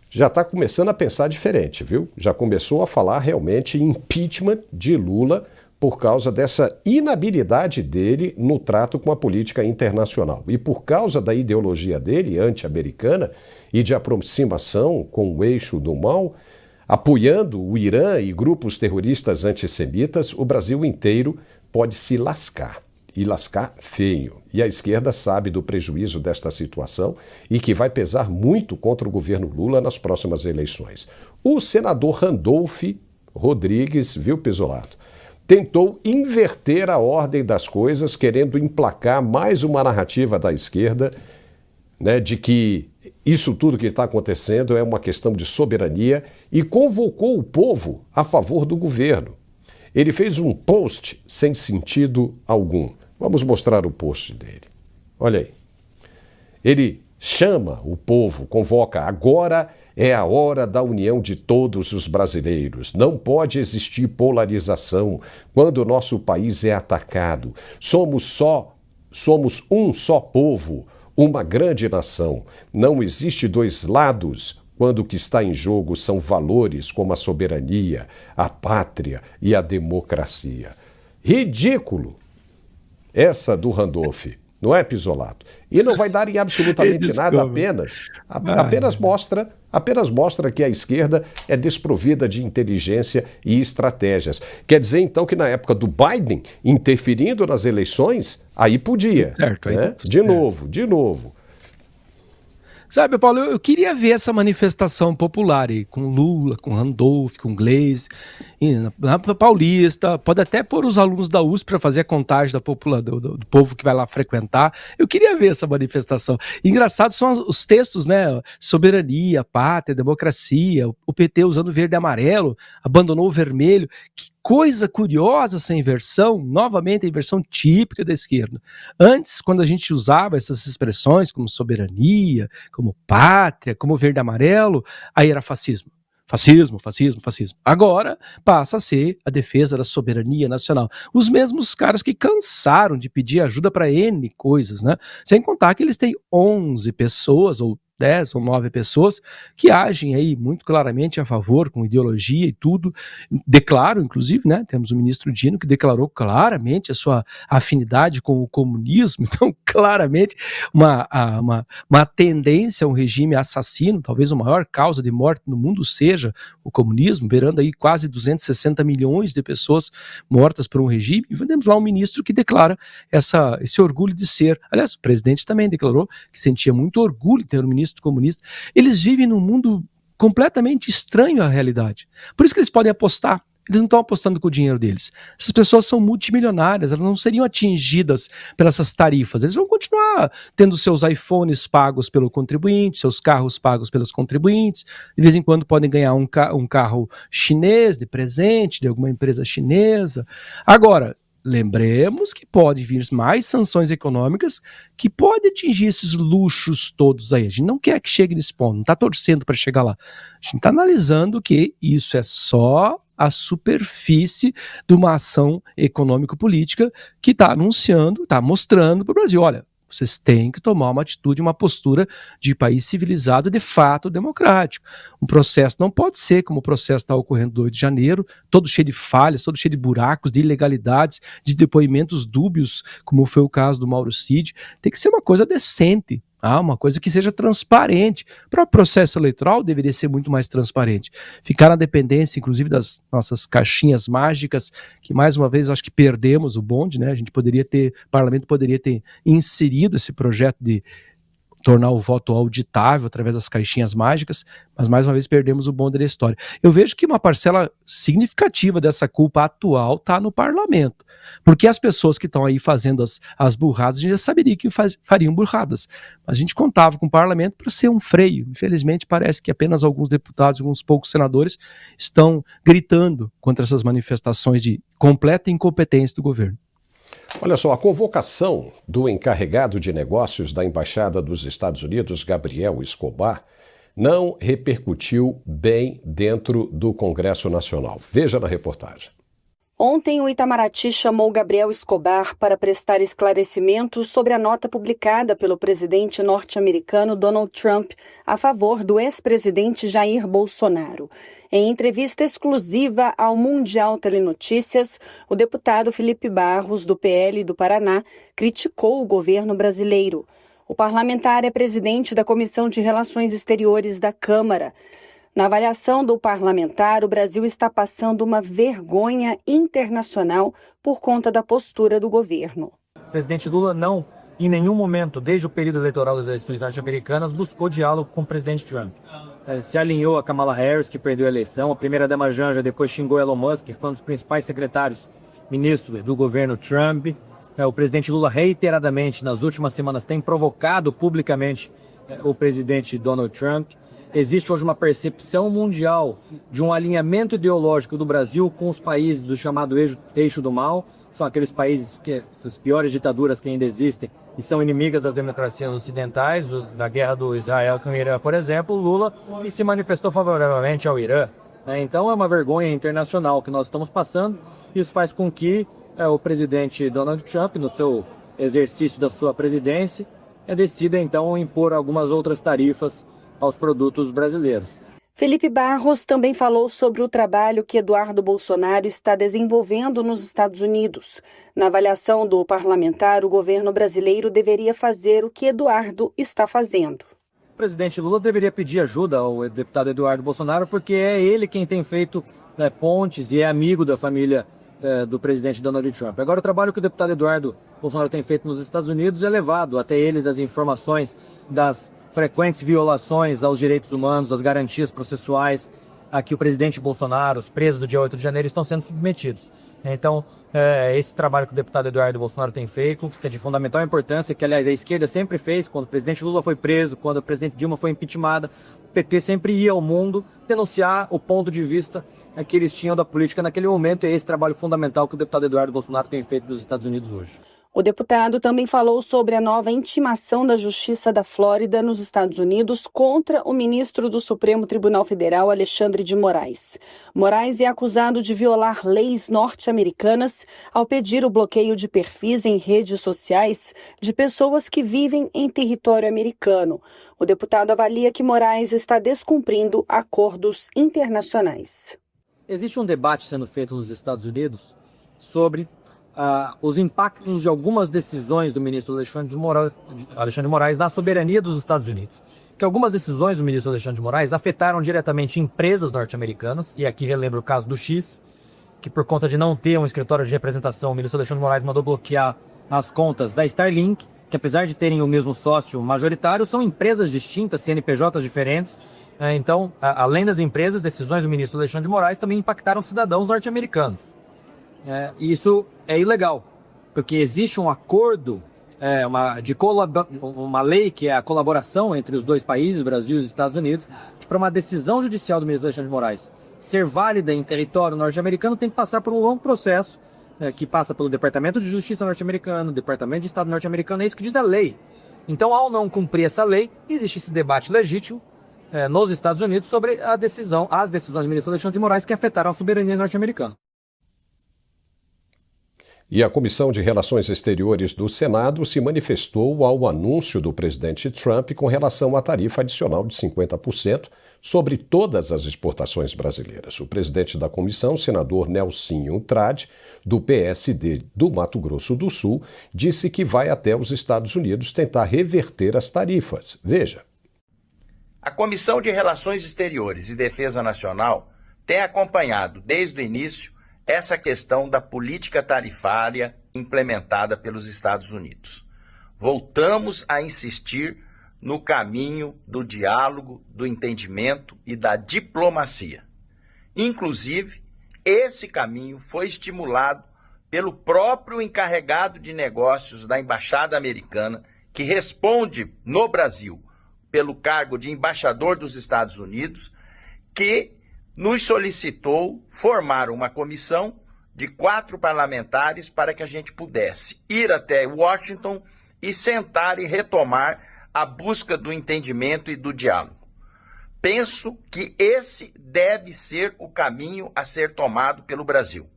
já está começando a pensar diferente, viu? Já começou a falar realmente em impeachment de Lula por causa dessa inabilidade dele no trato com a política internacional. E por causa da ideologia dele, anti-americana, e de aproximação com o eixo do mal, apoiando o Irã e grupos terroristas antissemitas, o Brasil inteiro pode se lascar. E lascar feio. E a esquerda sabe do prejuízo desta situação e que vai pesar muito contra o governo Lula nas próximas eleições. O senador Randolph Rodrigues, viu, Pezolato, tentou inverter a ordem das coisas, querendo emplacar mais uma narrativa da esquerda, né, de que isso tudo que está acontecendo é uma questão de soberania, e convocou o povo a favor do governo. Ele fez um post sem sentido algum. Vamos mostrar o post dele. Olha aí. Ele chama o povo, convoca, agora é a hora da união de todos os brasileiros. Não pode existir polarização quando o nosso país é atacado. Somos um só povo, uma grande nação. Não existe dois lados quando o que está em jogo são valores como a soberania, a pátria e a democracia. Ridículo essa do Randolph. Não é, Pizolato? E não vai dar em absolutamente nada, apenas mostra que a esquerda é desprovida de inteligência e estratégias. Quer dizer, então, que na época do Biden, interferindo nas eleições, aí podia. Certo, aí né? De novo. Sabe, Paulo, eu queria ver essa manifestação popular aí, com Lula, com Randolph, com Gleisi, na Paulista, pode até pôr os alunos da USP para fazer a contagem do povo que vai lá frequentar. Eu queria ver essa manifestação. Engraçado são os textos, né? Soberania, pátria, democracia, o PT usando verde e amarelo, abandonou o vermelho. Que coisa curiosa essa inversão, novamente a inversão típica da esquerda. Antes, quando a gente usava essas expressões como soberania, como pátria, como verde e amarelo, aí era fascismo. Fascismo. Agora passa a ser a defesa da soberania nacional. Os mesmos caras que cansaram de pedir ajuda para N coisas, né? Sem contar que eles têm 11 pessoas, ou 10 ou 9 pessoas que agem aí muito claramente a favor, com ideologia e tudo. Declaro, inclusive, né? Temos o ministro Dino que declarou claramente a sua afinidade com o comunismo, então claramente uma tendência a um regime assassino, talvez a maior causa de morte no mundo seja o comunismo, beirando aí quase 260 milhões de pessoas mortas por um regime, e temos lá um ministro que declara esse orgulho de ser. Aliás, o presidente também declarou que sentia muito orgulho de ter um ministro comunista. Eles vivem num mundo completamente estranho à realidade. Por isso que eles podem apostar. Eles não estão apostando com o dinheiro deles. Essas pessoas são multimilionárias, elas não seriam atingidas pelas essas tarifas. Eles vão continuar tendo seus iPhones pagos pelo contribuinte, seus carros pagos pelos contribuintes. De vez em quando podem ganhar um carro chinês de presente, de alguma empresa chinesa. Agora, lembremos que pode vir mais sanções econômicas que podem atingir esses luxos todos aí. A gente não quer que chegue nesse ponto, não está torcendo para chegar lá. A gente está analisando que isso é só a superfície de uma ação econômico-política que está anunciando, está mostrando para o Brasil, olha, vocês têm que tomar uma atitude, uma postura de país civilizado, de fato democrático. Um processo não pode ser como o processo está ocorrendo no 8 de janeiro, todo cheio de falhas, todo cheio de buracos, de ilegalidades, de depoimentos dúbios, como foi o caso do Mauro Cid. Tem que ser uma coisa decente. Uma coisa que seja transparente. O próprio processo eleitoral deveria ser muito mais transparente. Ficar na dependência, inclusive, das nossas caixinhas mágicas, que mais uma vez acho que perdemos o bonde, né? O parlamento poderia ter inserido esse projeto de tornar o voto auditável através das caixinhas mágicas, mas mais uma vez perdemos o bonde da história. Eu vejo que uma parcela significativa dessa culpa atual está no parlamento, porque as pessoas que estão aí fazendo as burradas, a gente já saberia que fariam burradas, mas a gente contava com o parlamento para ser um freio. Infelizmente parece que apenas alguns deputados, alguns poucos senadores estão gritando contra essas manifestações de completa incompetência do governo. Olha só, a convocação do encarregado de negócios da Embaixada dos Estados Unidos, Gabriel Escobar, não repercutiu bem dentro do Congresso Nacional. Veja na reportagem. Ontem, o Itamaraty chamou Gabriel Escobar para prestar esclarecimentos sobre a nota publicada pelo presidente norte-americano Donald Trump a favor do ex-presidente Jair Bolsonaro. Em entrevista exclusiva ao Mundial Telenotícias, o deputado Felipe Barros, do PL do Paraná, criticou o governo brasileiro. O parlamentar é presidente da Comissão de Relações Exteriores da Câmara. Na avaliação do parlamentar, o Brasil está passando uma vergonha internacional por conta da postura do governo. O presidente Lula não, em nenhum momento, desde o período eleitoral das eleições norte-americanas, buscou diálogo com o presidente Trump. Se alinhou a Kamala Harris, que perdeu a eleição, a primeira-dama Janja depois xingou Elon Musk, que foi um dos principais secretários-ministros do governo Trump. O presidente Lula reiteradamente, nas últimas semanas, tem provocado publicamente o presidente Donald Trump. Existe hoje uma percepção mundial de um alinhamento ideológico do Brasil com os países do chamado eixo do mal. São aqueles países as piores ditaduras que ainda existem e são inimigas das democracias ocidentais, da guerra do Israel com o Irã, por exemplo. Lula se manifestou favoravelmente ao Irã. Então é uma vergonha internacional que nós estamos passando. Isso faz com que o presidente Donald Trump, no seu exercício da sua presidência, decida então impor algumas outras tarifas aos produtos brasileiros. Felipe Barros também falou sobre o trabalho que Eduardo Bolsonaro está desenvolvendo nos Estados Unidos. Na avaliação do parlamentar, o governo brasileiro deveria fazer o que Eduardo está fazendo. O presidente Lula deveria pedir ajuda ao deputado Eduardo Bolsonaro, porque é ele quem tem feito pontes e é amigo da família do presidente Donald Trump. Agora, o trabalho que o deputado Eduardo Bolsonaro tem feito nos Estados Unidos é levado até eles as informações das frequentes violações aos direitos humanos, às garantias processuais a que o presidente Bolsonaro, os presos do dia 8 de janeiro, estão sendo submetidos. Então, esse trabalho que o deputado Eduardo Bolsonaro tem feito, que é de fundamental importância, que, aliás, a esquerda sempre fez, quando o presidente Lula foi preso, quando a presidente Dilma foi impeachmentada, o PT sempre ia ao mundo denunciar o ponto de vista que eles tinham da política naquele momento, e é esse trabalho fundamental que o deputado Eduardo Bolsonaro tem feito nos Estados Unidos hoje. O deputado também falou sobre a nova intimação da Justiça da Flórida nos Estados Unidos contra o ministro do Supremo Tribunal Federal, Alexandre de Moraes. Moraes é acusado de violar leis norte-americanas ao pedir o bloqueio de perfis em redes sociais de pessoas que vivem em território americano. O deputado avalia que Moraes está descumprindo acordos internacionais. Existe um debate sendo feito nos Estados Unidos sobre os impactos de algumas decisões do ministro Alexandre de Moraes na soberania dos Estados Unidos. Que algumas decisões do ministro Alexandre de Moraes afetaram diretamente empresas norte-americanas, e aqui relembro o caso do X, que por conta de não ter um escritório de representação, o ministro Alexandre de Moraes mandou bloquear as contas da Starlink, que apesar de terem o mesmo sócio majoritário, são empresas distintas, CNPJs diferentes. Então, além das empresas, decisões do ministro Alexandre de Moraes também impactaram cidadãos norte-americanos. Isso é ilegal, porque existe um acordo, uma lei que é a colaboração entre os dois países, Brasil e os Estados Unidos, que para uma decisão judicial do ministro Alexandre de Moraes ser válida em território norte-americano tem que passar por um longo processo, que passa pelo Departamento de Justiça norte-americano, Departamento de Estado norte-americano, é isso que diz a lei. Então, ao não cumprir essa lei, existe esse debate legítimo nos Estados Unidos sobre as decisões do ministro Alexandre de Moraes que afetaram a soberania norte-americana. E a Comissão de Relações Exteriores do Senado se manifestou ao anúncio do presidente Trump com relação à tarifa adicional de 50% sobre todas as exportações brasileiras. O presidente da comissão, senador Nelsinho Trade, do PSD do Mato Grosso do Sul, disse que vai até os Estados Unidos tentar reverter as tarifas. Veja. A Comissão de Relações Exteriores e Defesa Nacional tem acompanhado desde o início essa questão da política tarifária implementada pelos Estados Unidos. Voltamos a insistir no caminho do diálogo, do entendimento e da diplomacia. Inclusive, esse caminho foi estimulado pelo próprio encarregado de negócios da Embaixada Americana, que responde no Brasil pelo cargo de embaixador dos Estados Unidos, que nos solicitou formar uma comissão de 4 parlamentares para que a gente pudesse ir até Washington e sentar e retomar a busca do entendimento e do diálogo. Penso que esse deve ser o caminho a ser tomado pelo Brasil.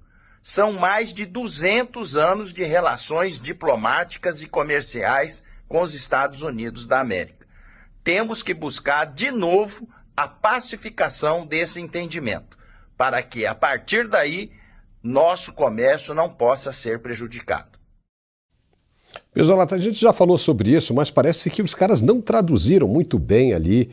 São mais de 200 anos de relações diplomáticas e comerciais com os Estados Unidos da América. Temos que buscar de novo a pacificação desse entendimento, para que, a partir daí, nosso comércio não possa ser prejudicado. Pizzolato, a gente já falou sobre isso, mas parece que os caras não traduziram muito bem ali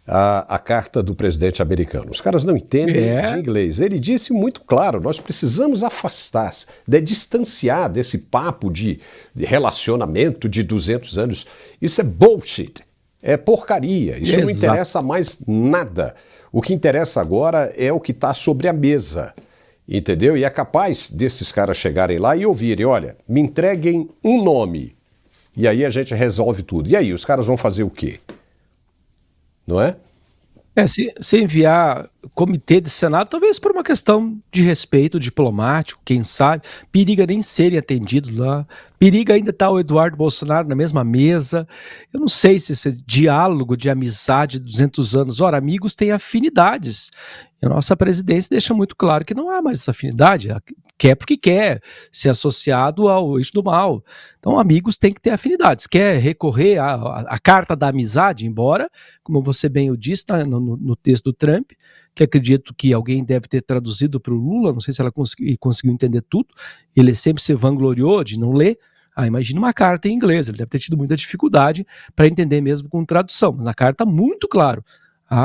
a carta do presidente americano. Os caras não entendem de inglês. Ele disse muito claro, nós precisamos afastar, distanciar desse papo de relacionamento de 200 anos. Isso é bullshit. É porcaria, isso não interessa mais nada. O que interessa agora é o que está sobre a mesa, entendeu? E é capaz desses caras chegarem lá e ouvirem, olha, me entreguem um nome, e aí a gente resolve tudo. E aí, os caras vão fazer o quê? Não é? Se enviar comitê de Senado, talvez por uma questão de respeito diplomático, quem sabe, periga nem serem atendidos lá, periga ainda estar o Eduardo Bolsonaro na mesma mesa. Eu não sei se esse diálogo de amizade de 200 anos, ora, amigos têm afinidades, e a nossa presidência deixa muito claro que não há mais essa afinidade, quer porque quer ser associado ao eixo do mal. Então, amigos têm que ter afinidades. Quer recorrer à carta da amizade, embora, como você bem o disse, tá no texto do Trump, que acredito que alguém deve ter traduzido para o Lula, não sei se ela conseguiu entender tudo, ele sempre se vangloriou de não ler. Imagina uma carta em inglês, ele deve ter tido muita dificuldade para entender mesmo com tradução, mas na carta muito claro.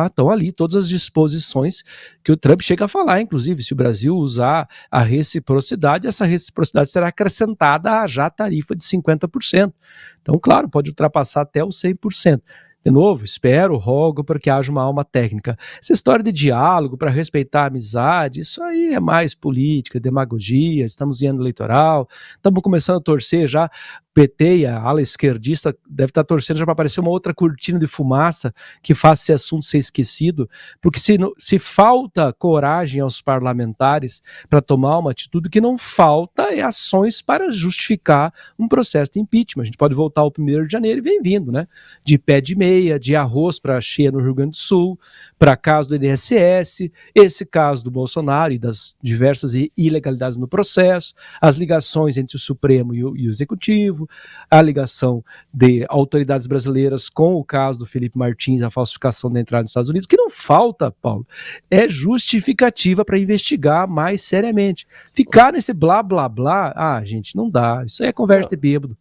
Estão ali todas as disposições que o Trump chega a falar, inclusive, se o Brasil usar a reciprocidade, essa reciprocidade será acrescentada à já tarifa de 50%. Então, claro, pode ultrapassar até os 100%. De novo, espero, rogo para que haja uma alma técnica. Essa história de diálogo para respeitar a amizade, isso aí é mais política, demagogia, estamos em ano eleitoral, estamos começando a torcer já, o PT e a ala esquerdista deve estar torcendo já para aparecer uma outra cortina de fumaça que faça esse assunto ser esquecido, porque se falta coragem aos parlamentares para tomar uma atitude, que não falta é ações para justificar um processo de impeachment. A gente pode voltar ao 1º de janeiro e vem vindo, né? De pé de meia, de arroz para cheia no Rio Grande do Sul, para caso do INSS, esse caso do Bolsonaro e das diversas ilegalidades no processo, as ligações entre o Supremo e o Executivo, a ligação de autoridades brasileiras com o caso do Felipe Martins, a falsificação da entrada nos Estados Unidos. O que não falta, Paulo, é justificativa para investigar mais seriamente. Ficar nesse blá, blá, blá, gente, não dá. Isso aí é conversa de bêbado.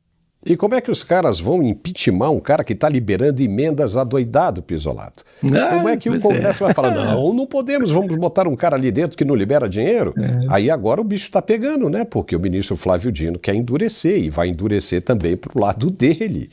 E como é que os caras vão impeachment um cara que está liberando emendas adoidado, Pizzolato? Como é que o Congresso vai falar, não podemos, vamos botar um cara ali dentro que não libera dinheiro? Aí agora o bicho está pegando, né? Porque o ministro Flávio Dino quer endurecer e vai endurecer também para o lado dele.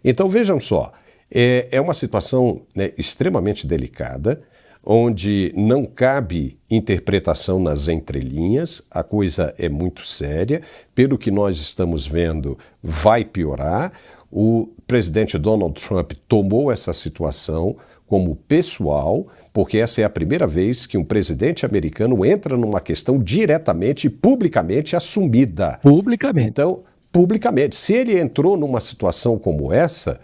Então vejam só, é uma situação, né, extremamente delicada, onde não cabe interpretação nas entrelinhas, a coisa é muito séria, pelo que nós estamos vendo, vai piorar. O presidente Donald Trump tomou essa situação como pessoal, porque essa é a primeira vez que um presidente americano entra numa questão diretamente e publicamente assumida. Publicamente. Então, publicamente. Se ele entrou numa situação como essa,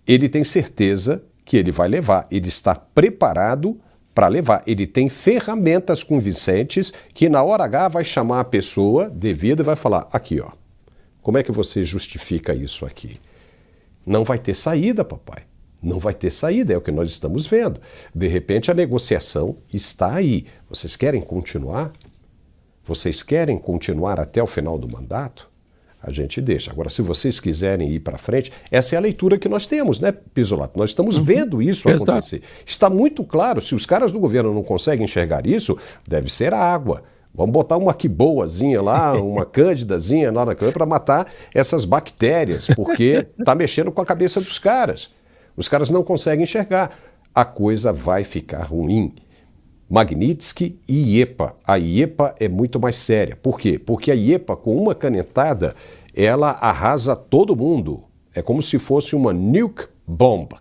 ele tem certeza que ele vai levar. Ele está preparado para levar. Ele tem ferramentas convincentes que na hora H vai chamar a pessoa devida e vai falar, aqui ó, como é que você justifica isso aqui? Não vai ter saída, papai. Não vai ter saída, é o que nós estamos vendo. De repente a negociação está aí. Vocês querem continuar? Vocês querem continuar até o final do mandato? A gente deixa. Agora, se vocês quiserem ir para frente, essa é a leitura que nós temos, né, Pisolato? Nós estamos vendo isso acontecer. Está muito claro, se os caras do governo não conseguem enxergar isso, deve ser a água. Vamos botar uma quiboazinha lá, uma cândidazinha lá na câmera para matar essas bactérias, porque está mexendo com a cabeça dos caras. Os caras não conseguem enxergar. A coisa vai ficar ruim. Magnitsky e IEPA. A IEPA é muito mais séria. Por quê? Porque a IEPA, com uma canetada, ela arrasa todo mundo. É como se fosse uma nuke bomb,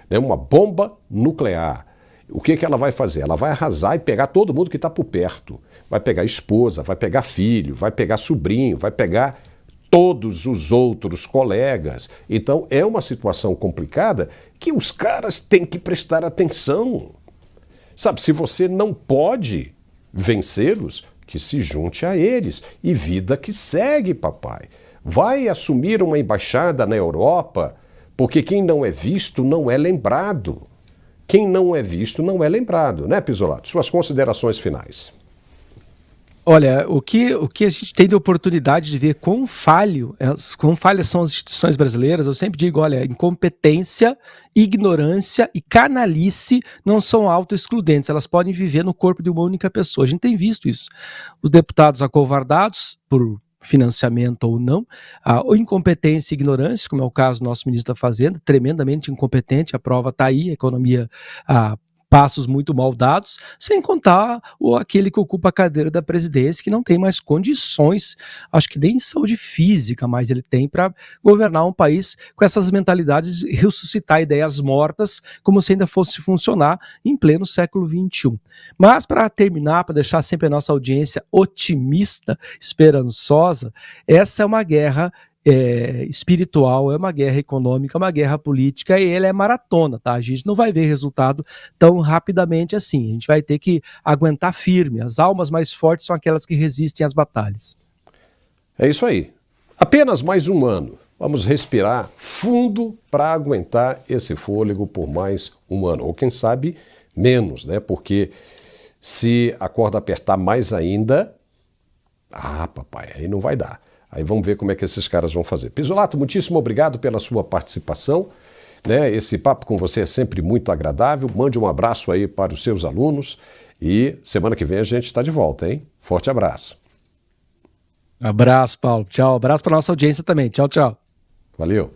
né? Uma bomba nuclear. O que ela vai fazer? Ela vai arrasar e pegar todo mundo que está por perto. Vai pegar esposa, vai pegar filho, vai pegar sobrinho, vai pegar todos os outros colegas. Então é uma situação complicada que os caras têm que prestar atenção. Sabe, se você não pode vencê-los, que se junte a eles. E vida que segue, papai. Vai assumir uma embaixada na Europa, porque quem não é visto não é lembrado. Quem não é visto não é lembrado, né, Pisolato? Suas considerações finais. Olha, o que a gente tem de oportunidade de ver quão falhas são as instituições brasileiras, eu sempre digo, olha, incompetência, ignorância e canalice não são autoexcludentes, elas podem viver no corpo de uma única pessoa. A gente tem visto isso. Os deputados acovardados por financiamento ou não, a incompetência e ignorância, como é o caso do nosso ministro da Fazenda, tremendamente incompetente, a prova está aí, a economia passos muito mal dados, sem contar aquele que ocupa a cadeira da presidência, que não tem mais condições, acho que nem saúde física mais ele tem para governar um país com essas mentalidades, ressuscitar ideias mortas, como se ainda fosse funcionar em pleno século XXI. Mas para terminar, para deixar sempre a nossa audiência otimista, esperançosa, essa é uma guerra espiritual, é uma guerra econômica, é uma guerra política, e ele é maratona, tá? A gente não vai ver resultado tão rapidamente assim, a gente vai ter que aguentar firme, as almas mais fortes são aquelas que resistem às batalhas. É isso aí, apenas mais um ano, vamos respirar fundo para aguentar esse fôlego por mais um ano, ou quem sabe menos, né? Porque se a corda apertar mais ainda, papai, aí não vai dar. Aí vamos ver como é que esses caras vão fazer. Pisolato, muitíssimo obrigado pela sua participação. Né? Esse papo com você é sempre muito agradável. Mande um abraço aí para os seus alunos. E semana que vem a gente está de volta, hein? Forte abraço. Abraço, Paulo. Tchau. Abraço para nossa audiência também. Tchau, tchau. Valeu.